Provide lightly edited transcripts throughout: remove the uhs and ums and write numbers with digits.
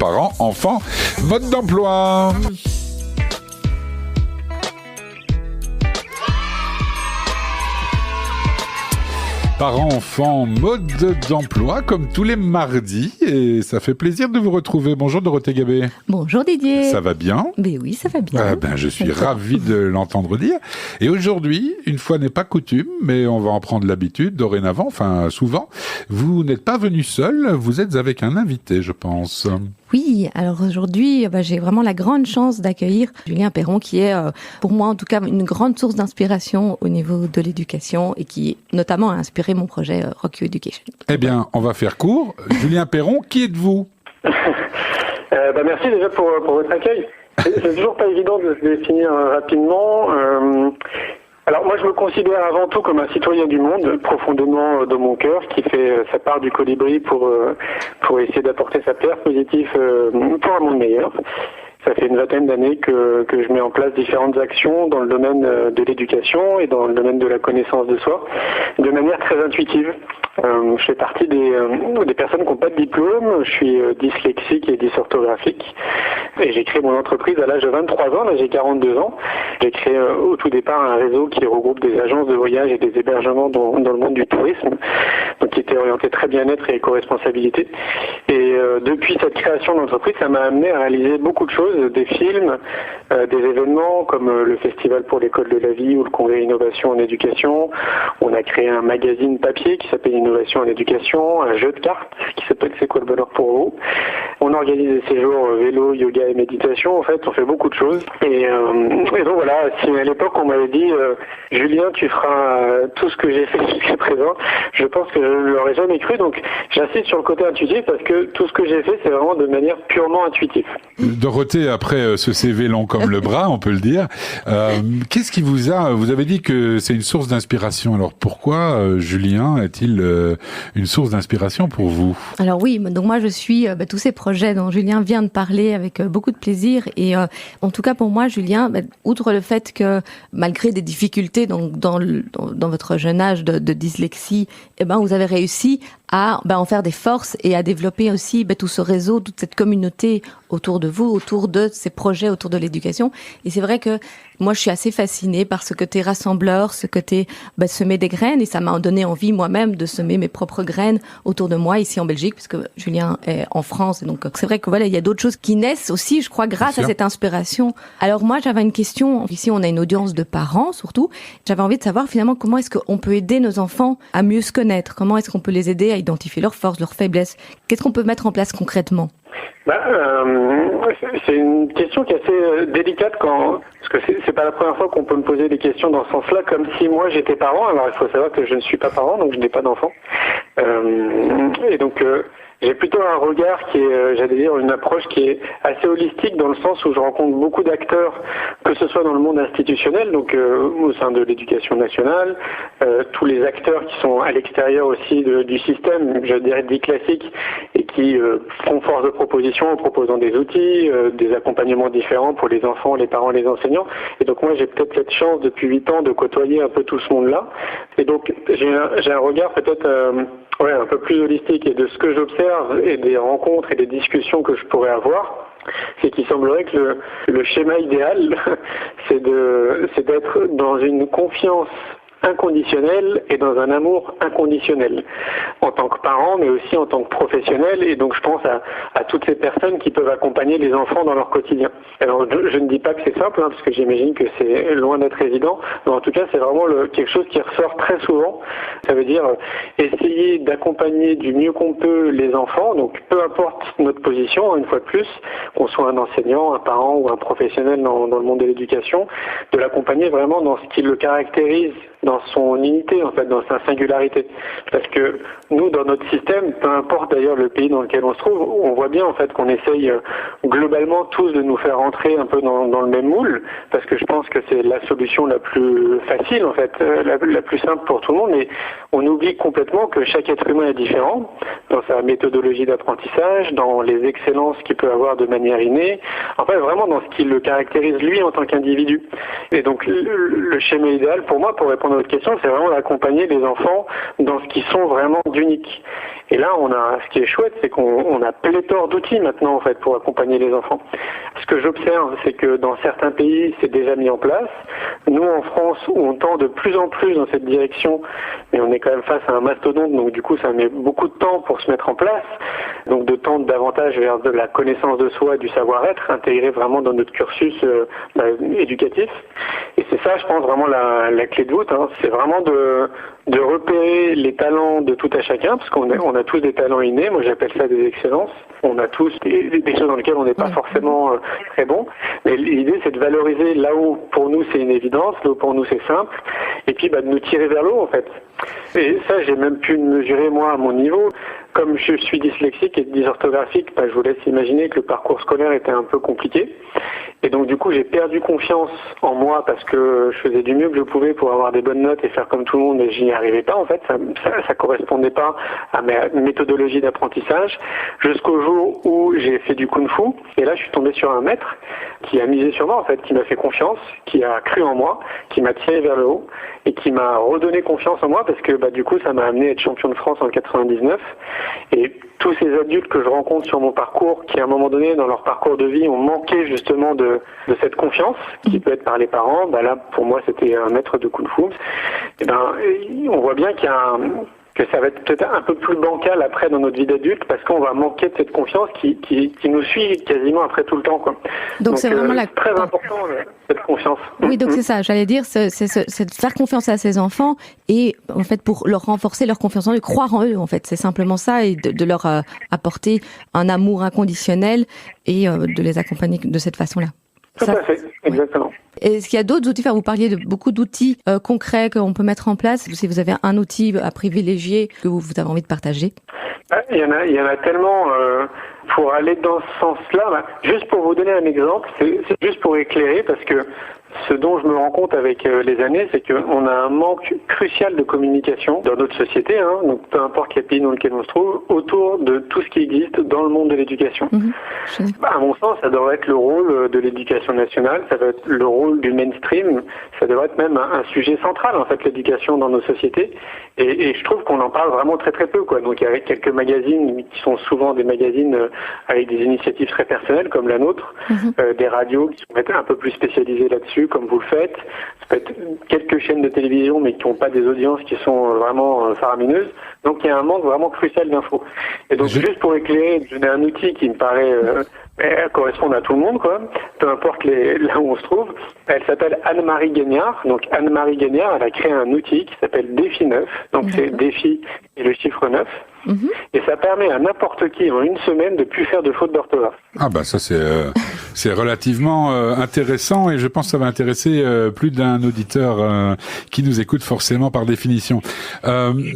parents, enfants, mode d'emploi. Parents, enfants, mode d'emploi, comme tous les mardis. Et ça fait plaisir de vous retrouver. Bonjour Dorothée Gabé. Bonjour Didier. Ça va bien ? Mais oui, ça va bien. Je suis ravi de l'entendre dire. Et aujourd'hui, une fois n'est pas coutume, mais on va en prendre l'habitude dorénavant, enfin souvent, vous n'êtes pas venu seul, vous êtes avec un invité, je pense. Oui, alors aujourd'hui, j'ai vraiment la grande chance d'accueillir Julien Perron, qui est, pour moi en tout cas, une grande source d'inspiration au niveau de l'éducation et qui notamment a inspiré mon projet Rock You Education. Eh bien, on va faire court. Julien Perron, qui êtes-vous ? Merci déjà pour votre accueil. C'est toujours pas évident de se définir rapidement. Alors moi je me considère avant tout comme un citoyen du monde, profondément dans mon cœur, qui fait sa part du colibri pour essayer d'apporter sa pierre positive pour un monde meilleur. Ça fait une vingtaine d'années que je mets en place différentes actions dans le domaine de l'éducation et dans le domaine de la connaissance de soi, de manière très intuitive. Je fais partie des personnes qui n'ont pas de diplôme, je suis dyslexique et dysorthographique et j'ai créé mon entreprise à l'âge de 23 ans, là j'ai 42 ans. J'ai créé au tout départ un réseau qui regroupe des agences de voyage et des hébergements dans le monde du tourisme, donc qui était orienté très bien-être et éco-responsabilité. Et depuis cette création d'entreprise, ça m'a amené à réaliser beaucoup de choses, des films, des événements comme le Festival pour l'école de la vie ou le Congrès Innovation en éducation. On a créé un magazine papier qui s'appelle Innovation en éducation, un jeu de cartes qui s'appelle C'est quoi le bonheur pour vous. On organise des séjours vélo, yoga et méditation. En fait, on fait beaucoup de choses. Et donc voilà, si à l'époque on m'avait dit Julien, tu feras tout ce que j'ai fait jusqu'à présent, je pense que je ne l'aurais jamais cru. Donc j'insiste sur le côté intuitif parce que tout ce que j'ai fait, c'est vraiment de manière purement intuitive. Dorothée, après ce CV long comme le bras, on peut le dire, qu'est-ce qui vous avez dit que c'est une source d'inspiration. Alors pourquoi Julien est-il une source d'inspiration pour vous ? Alors oui, donc moi je suis tous ces projets dont Julien vient de parler avec beaucoup de plaisir et en tout cas pour moi Julien, outre le fait que malgré des difficultés donc dans votre jeune âge de dyslexie, vous avez réussi à en faire des forces et à développer aussi tout ce réseau, toute cette communauté autour de vous, autour de ces projets, autour de l'éducation. Et c'est vrai que moi, je suis assez fascinée par ce côté rassembleur, ce côté semer des graines. Et ça m'a donné envie moi-même de semer mes propres graines autour de moi ici en Belgique, puisque Julien est en France. Et donc, c'est vrai que il y a d'autres choses qui naissent aussi, je crois, grâce à cette inspiration. Alors moi, j'avais une question. Ici, on a une audience de parents, surtout. J'avais envie de savoir finalement comment est-ce qu'on peut aider nos enfants à mieux se connaître. Comment est-ce qu'on peut les aider à identifier leurs forces, leurs faiblesses. Qu'est-ce qu'on peut mettre en place concrètement ? C'est une question qui est assez délicate parce que c'est pas la première fois qu'on peut me poser des questions dans ce sens-là, comme si moi j'étais parent. Alors il faut savoir que je ne suis pas parent, donc je n'ai pas d'enfant. Et donc j'ai plutôt un regard qui est, j'allais dire, une approche qui est assez holistique dans le sens où je rencontre beaucoup d'acteurs, que ce soit dans le monde institutionnel, donc au sein de l'éducation nationale, tous les acteurs qui sont à l'extérieur aussi du système, je dirais dit classique, et qui font force de proposition en proposant des outils, des accompagnements différents pour les enfants, les parents, les enseignants. Et donc moi j'ai peut-être cette chance depuis 8 ans de côtoyer un peu tout ce monde-là. Et donc j'ai un regard peut-être un peu plus holistique, et de ce que j'observe et des rencontres et des discussions que je pourrais avoir, c'est qu'il semblerait que le schéma idéal, c'est d'être dans une confiance inconditionnel et dans un amour inconditionnel en tant que parent mais aussi en tant que professionnel. Et donc je pense à toutes ces personnes qui peuvent accompagner les enfants dans leur quotidien. Alors je ne dis pas que c'est simple parce que j'imagine que c'est loin d'être évident, mais en tout cas c'est vraiment quelque chose qui ressort très souvent. Ça veut dire essayer d'accompagner du mieux qu'on peut les enfants, donc peu importe notre position, une fois de plus, qu'on soit un enseignant, un parent ou un professionnel dans le monde de l'éducation, de l'accompagner vraiment dans ce qui le caractérise, dans son unité, en fait, dans sa singularité. Parce que nous, dans notre système, peu importe d'ailleurs le pays dans lequel on se trouve, on voit bien en fait qu'on essaye globalement tous de nous faire rentrer un peu dans le même moule, parce que je pense que c'est la solution la plus facile, en fait, la plus simple pour tout le monde, mais on oublie complètement que chaque être humain est différent dans sa méthodologie d'apprentissage, dans les excellences qu'il peut avoir de manière innée, en fait vraiment dans ce qui le caractérise lui en tant qu'individu. Et donc le schéma idéal pour moi, pour répondre répondre à votre question, c'est vraiment d'accompagner les enfants dans ce qui sont vraiment d'unique. Et là, ce qui est chouette, c'est qu'on a pléthore d'outils maintenant, en fait, pour accompagner les enfants. Ce que j'observe, c'est que dans certains pays, c'est déjà mis en place. Nous, en France, on tend de plus en plus dans cette direction, mais on est quand même face à un mastodonte, donc du coup, ça met beaucoup de temps pour se mettre en place. Donc, de tendre davantage vers de la connaissance de soi et du savoir-être, intégré vraiment dans notre cursus éducatif. Et c'est ça, je pense, vraiment la clé de voûte. Hein. C'est vraiment de repérer les talents de tout à chacun, parce qu'on a tous des talents innés. Moi, j'appelle ça des excellences. On a tous des choses dans lesquelles on n'est pas forcément très bon. Mais l'idée, c'est de valoriser là où, pour nous, c'est une évidence, là où, pour nous, c'est simple. Et puis, de nous tirer vers le haut, en fait. Et ça, j'ai même pu mesurer, moi, à mon niveau. Comme je suis dyslexique et dysorthographique, je vous laisse imaginer que le parcours scolaire était un peu compliqué. Et donc, du coup, j'ai perdu confiance en moi parce que je faisais du mieux que je pouvais pour avoir des bonnes notes et faire comme tout le monde, et j'y arrivais pas, en fait. Ça correspondait pas à ma méthodologie d'apprentissage, jusqu'au jour où j'ai fait du kung-fu. Et là, je suis tombé sur un maître qui a misé sur moi, en fait, qui m'a fait confiance, qui a cru en moi, qui m'a tiré vers le haut et qui m'a redonné confiance en moi parce que, du coup, ça m'a amené à être champion de France en 99. Et tous ces adultes que je rencontre sur mon parcours, qui à un moment donné dans leur parcours de vie ont manqué justement de cette confiance, qui peut être par les parents, là pour moi c'était un maître de Kung Fu. Et on voit bien que ça va être peut-être un peu plus bancal après dans notre vie d'adulte parce qu'on va manquer de cette confiance qui nous suit quasiment après tout le temps, quoi. Donc c'est vraiment très important cette confiance. Oui, donc c'est ça, j'allais dire, c'est de faire confiance à ses enfants et en fait pour leur renforcer leur confiance en eux, croire en eux en fait, c'est simplement ça, et de leur apporter un amour inconditionnel et de les accompagner de cette façon-là. Tout à fait, exactement. Est-ce qu'il y a d'autres outils? Vous parliez de beaucoup d'outils concrets qu'on peut mettre en place. Si vous avez un outil à privilégier que vous avez envie de partager. Il y en a tellement. Pour aller dans ce sens-là, juste pour vous donner un exemple, c'est juste pour éclairer, parce que ce dont je me rends compte avec les années, c'est qu'on a un manque crucial de communication dans notre société, donc peu importe quel pays dans lequel on se trouve, autour de tout ce qui existe dans le monde de l'éducation. À mon sens, ça devrait être le rôle de l'éducation nationale, ça doit être le rôle du mainstream, ça devrait être même un sujet central, en fait, l'éducation dans nos sociétés. Et je trouve qu'on en parle vraiment très très peu, quoi. Donc il y a quelques magazines qui sont souvent des magazines avec des initiatives très personnelles comme la nôtre, des radios qui sont un peu plus spécialisées là-dessus, comme vous le faites. Ça peut être quelques chaînes de télévision mais qui n'ont pas des audiences qui sont vraiment faramineuses. Donc il y a un manque vraiment crucial d'infos. Et donc juste pour éclairer, donner un outil qui me paraît correspondre à tout le monde, quoi, peu importe là où on se trouve. Elle s'appelle Anne-Marie Gagnard. Donc Anne-Marie Gagnard, elle a créé un outil qui s'appelle Défi 9. Donc c'est défi et le chiffre 9. Et ça permet à n'importe qui en une semaine de plus faire de fautes d'orthographe. Ah ça c'est relativement intéressant, et je pense que ça va intéresser plus d'un auditeur qui nous écoute forcément par définition.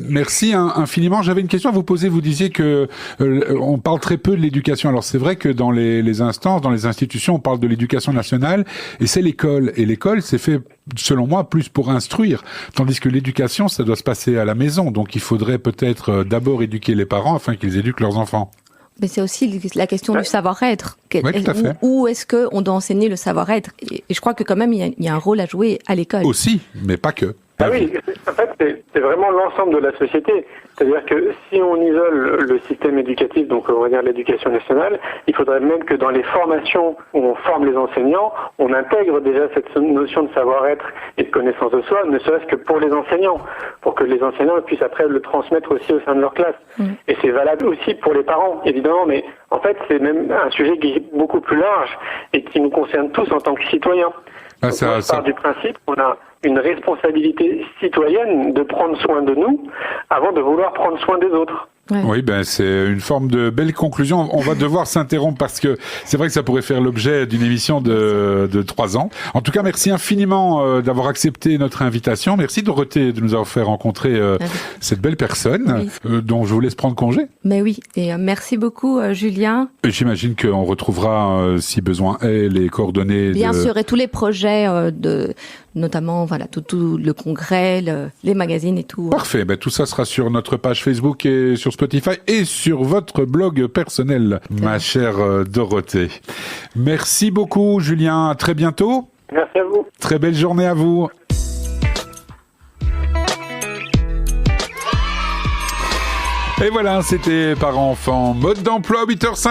Merci infiniment. J'avais une question à vous poser. Vous disiez que on parle très peu de l'éducation. Alors c'est vrai que dans les instances, dans les institutions, on parle de l'éducation nationale et c'est l'école. Et l'école, c'est fait, selon moi, plus pour instruire, tandis que l'éducation, ça doit se passer à la maison. Donc il faudrait peut-être d'abord éduquer les parents afin qu'ils éduquent leurs enfants. Mais c'est aussi la question du savoir-être. Oui, tout à fait. Où est-ce qu'on doit enseigner le savoir-être? Et je crois que quand même, il y a un rôle à jouer à l'école. Aussi, mais pas que. Oui, en fait, c'est vraiment l'ensemble de la société. C'est-à-dire que si on isole le système éducatif, donc on va dire l'éducation nationale, il faudrait même que dans les formations où on forme les enseignants, on intègre déjà cette notion de savoir-être et de connaissance de soi, ne serait-ce que pour les enseignants, pour que les enseignants puissent après le transmettre aussi au sein de leur classe. Et c'est valable aussi pour les parents, évidemment, mais en fait, c'est même un sujet qui est beaucoup plus large et qui nous concerne tous en tant que citoyens. Donc, on part du principe qu'on a une responsabilité citoyenne de prendre soin de nous avant de vouloir prendre soin des autres. Ouais. Oui, c'est une forme de belle conclusion. On va devoir s'interrompre parce que c'est vrai que ça pourrait faire l'objet d'une émission de 3 ans. En tout cas, merci infiniment d'avoir accepté notre invitation. Merci Dorothée de nous avoir fait rencontrer cette belle personne dont je vous laisse prendre congé. Mais oui, et merci beaucoup Julien. Et j'imagine qu'on retrouvera, si besoin est, les coordonnées. Bien sûr, et tous les projets notamment tout le congrès, les magazines et tout. Parfait, tout ça sera sur notre page Facebook et sur Spotify et sur votre blog personnel, ma chère Dorothée. Merci beaucoup Julien, à très bientôt. Merci à vous. Très belle journée à vous. Et voilà, c'était Parents Enfants, mode d'emploi 8h05.